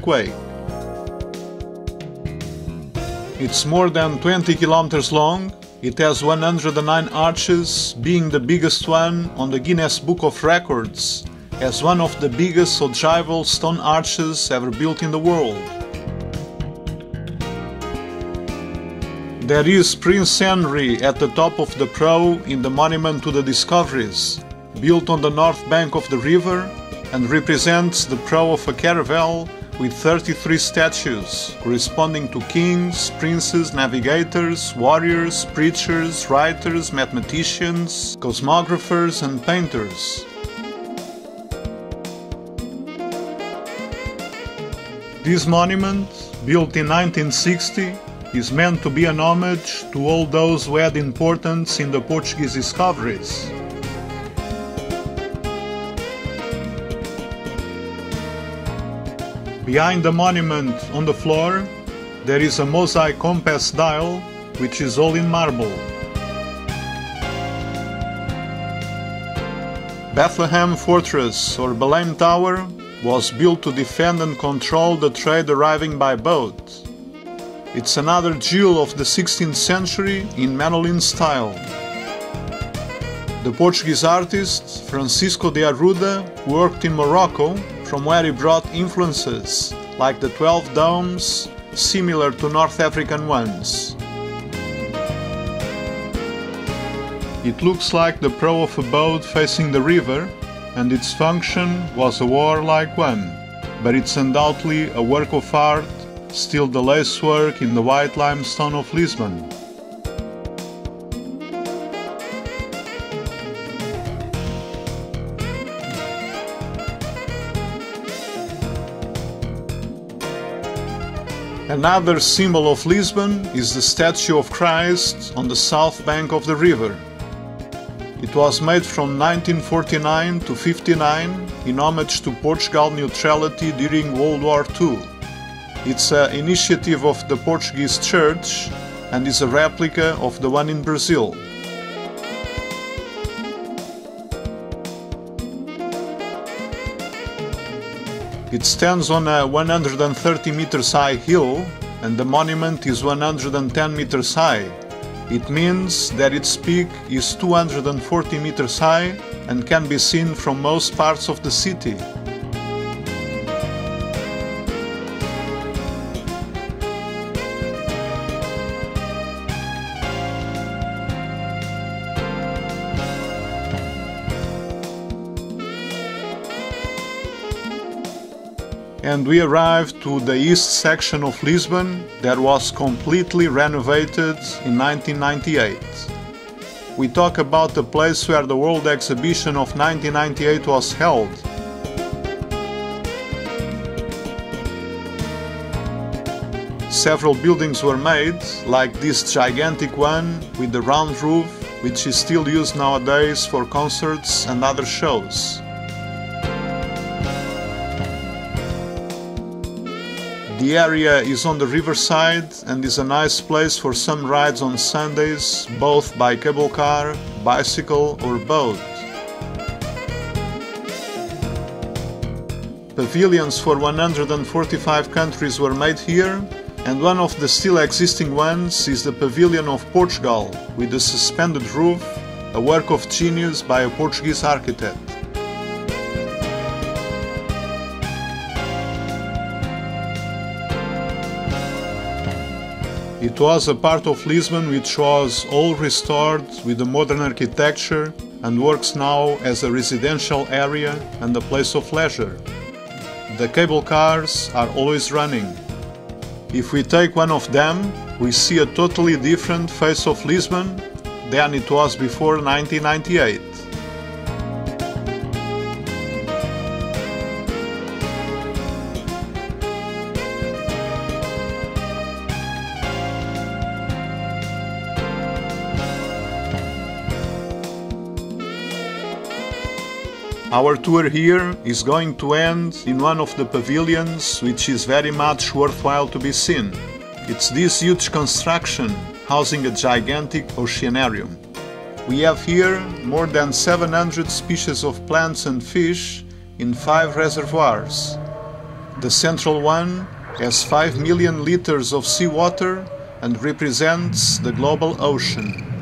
earthquake. It's more than 20 kilometers long. It has 109 arches, being the biggest one on the Guinness Book of Records, as one of the biggest ogival stone arches ever built in the world. There is Prince Henry at the top of the prow in the Monument to the Discoveries, built on the north bank of the river, and represents the prow of a caravel with 33 statues, corresponding to kings, princes, navigators, warriors, preachers, writers, mathematicians, cosmographers and painters. This monument, built in 1960, is meant to be an homage to all those who had importance in the Portuguese discoveries. Behind the monument on the floor, there is a mosaic compass dial, which is all in marble. Bethlehem Fortress or Belém Tower was built to defend and control the trade arriving by boat. It's another jewel of the 16th century in Manoline style. The Portuguese artist Francisco de Arruda worked in Morocco, from where he brought influences like the 12 domes, similar to North African ones. It looks like the prow of a boat facing the river, and its function was a warlike one, but it's undoubtedly a work of art, still the lacework in the white limestone of Lisbon. Another symbol of Lisbon is the statue of Christ on the south bank of the river. It was made from 1949 to 59 in homage to Portugal neutrality during World War II. It's an initiative of the Portuguese Church and is a replica of the one in Brazil. It stands on a 130 meters high hill, and the monument is 110 meters high. It means that its peak is 240 meters high and can be seen from most parts of the city. And we arrived to the east section of Lisbon that was completely renovated in 1998. We talk about the place where the World Exhibition of 1998 was held. Several buildings were made, like this gigantic one with the round roof, which is still used nowadays for concerts and other shows. The area is on the riverside and is a nice place for some rides on Sundays, both by cable car, bicycle or boat. Pavilions for 145 countries were made here, and one of the still existing ones is the Pavilion of Portugal, with a suspended roof, a work of genius by a Portuguese architect. It was a part of Lisbon which was all restored with the modern architecture and works now as a residential area and a place of leisure. The cable cars are always running. If we take one of them, we see a totally different face of Lisbon than it was before 1998. Our tour here is going to end in one of the pavilions, which is very much worthwhile to be seen. It's this huge construction housing a gigantic oceanarium. We have here more than 700 species of plants and fish in 5 reservoirs. The central one has 5 million liters of seawater and represents the global ocean.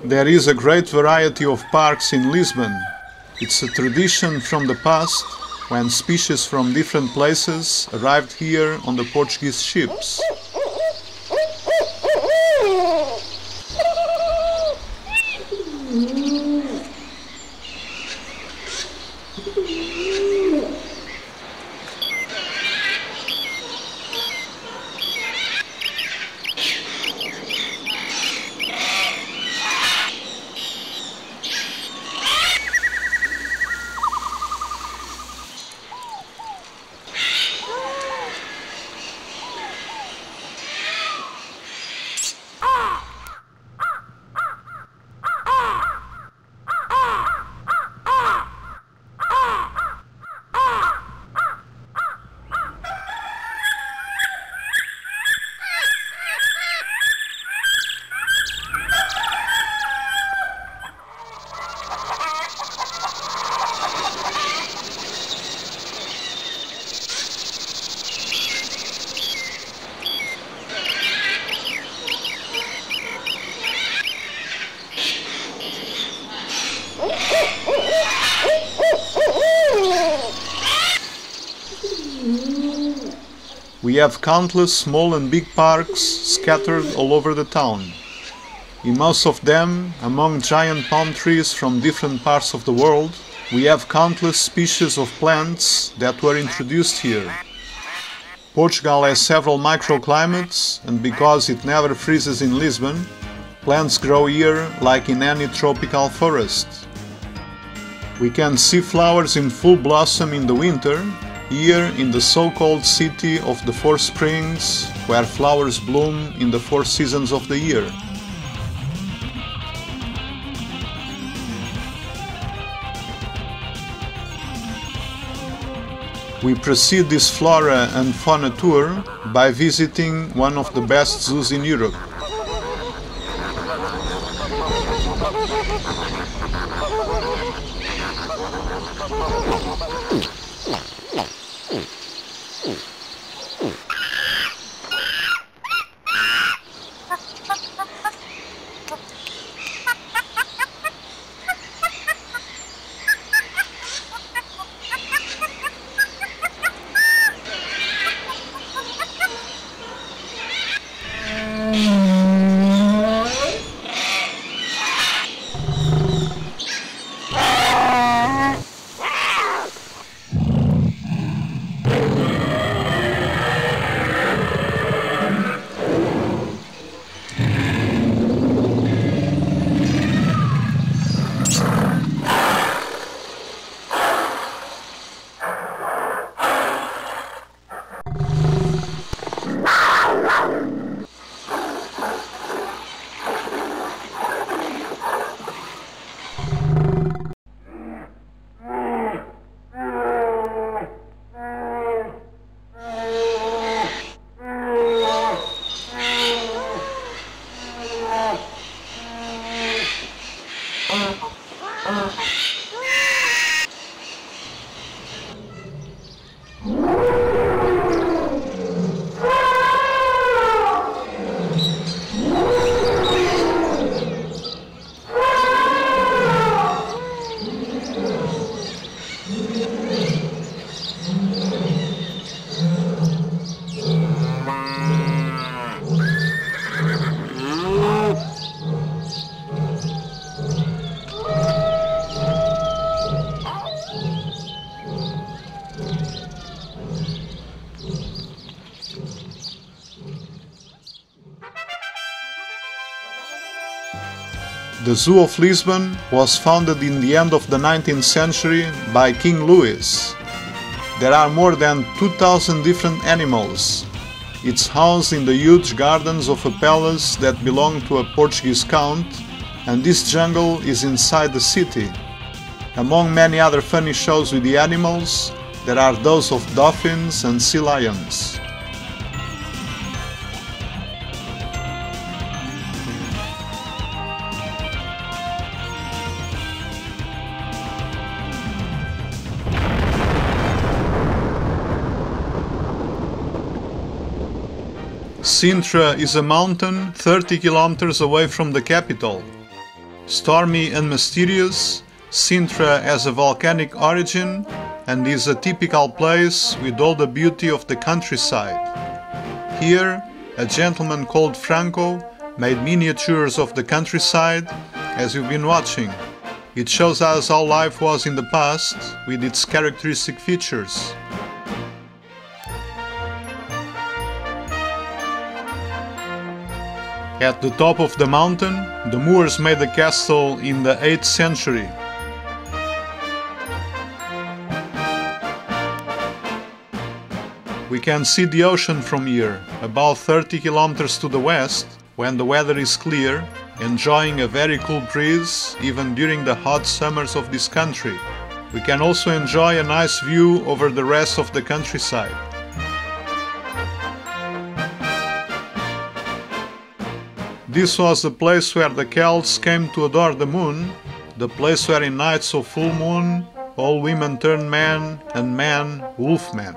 There is a great variety of parks in Lisbon. It's a tradition from the past when species from different places arrived here on the Portuguese ships. We have countless small and big parks scattered all over the town. In most of them, among giant palm trees from different parts of the world, we have countless species of plants that were introduced here. Portugal has several microclimates, and because it never freezes in Lisbon, plants grow here like in any tropical forest. We can see flowers in full blossom in the winter, here in the so-called City of the Four Springs, where flowers bloom in the 4 seasons of the year. We proceed this flora and fauna tour by visiting one of the best zoos in Europe. The Zoo of Lisbon was founded in the end of the 19th century by King Louis. There are more than 2,000 different animals. It's housed in the huge gardens of a palace that belonged to a Portuguese count, and this jungle is inside the city. Among many other funny shows with the animals, there are those of dolphins and sea lions. Sintra is a mountain 30 kilometers away from the capital. Stormy and mysterious, Sintra has a volcanic origin and is a typical place with all the beauty of the countryside. Here, a gentleman called Franco made miniatures of the countryside, as you've been watching. It shows us how life was in the past with its characteristic features. At the top of the mountain, the Moors made a castle in the 8th century. We can see the ocean from here, about 30 kilometers to the west, when the weather is clear, enjoying a very cool breeze even during the hot summers of this country. We can also enjoy a nice view over the rest of the countryside. This was the place where the Celts came to adore the moon, the place where in nights of full moon all women turned men and men wolfmen.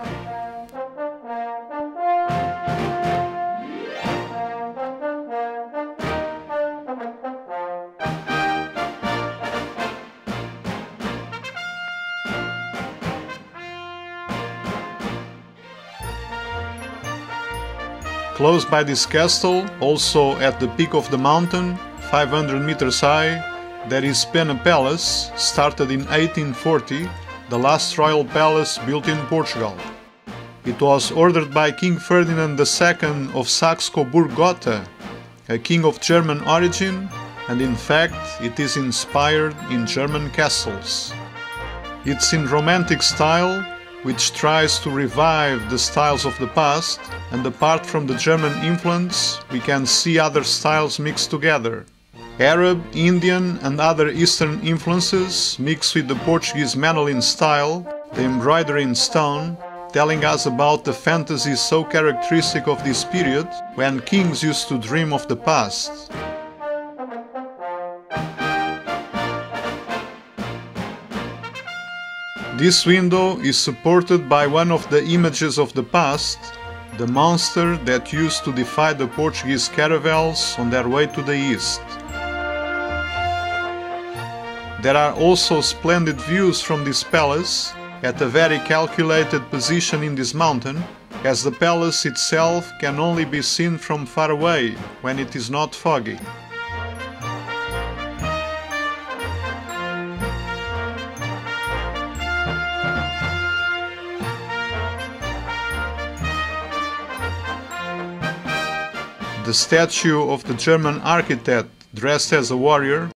Close by this castle, also at the peak of the mountain, 500 meters high, there is Pena Palace, started in 1840, the last royal palace built in Portugal. It was ordered by King Ferdinand II of Saxe-Coburg-Gotha, a king of German origin, and in fact it is inspired in German castles. It's in romantic style, which tries to revive the styles of the past, and apart from the German influence, we can see other styles mixed together. Arab, Indian and other Eastern influences mixed with the Portuguese mandoline style, the embroidery in stone, telling us about the fantasy so characteristic of this period, when kings used to dream of the past. This window is supported by one of the images of the past, the monster that used to defy the Portuguese caravels on their way to the east. There are also splendid views from this palace, at a very calculated position in this mountain, as the palace itself can only be seen from far away when it is not foggy. The statue of the German architect dressed as a warrior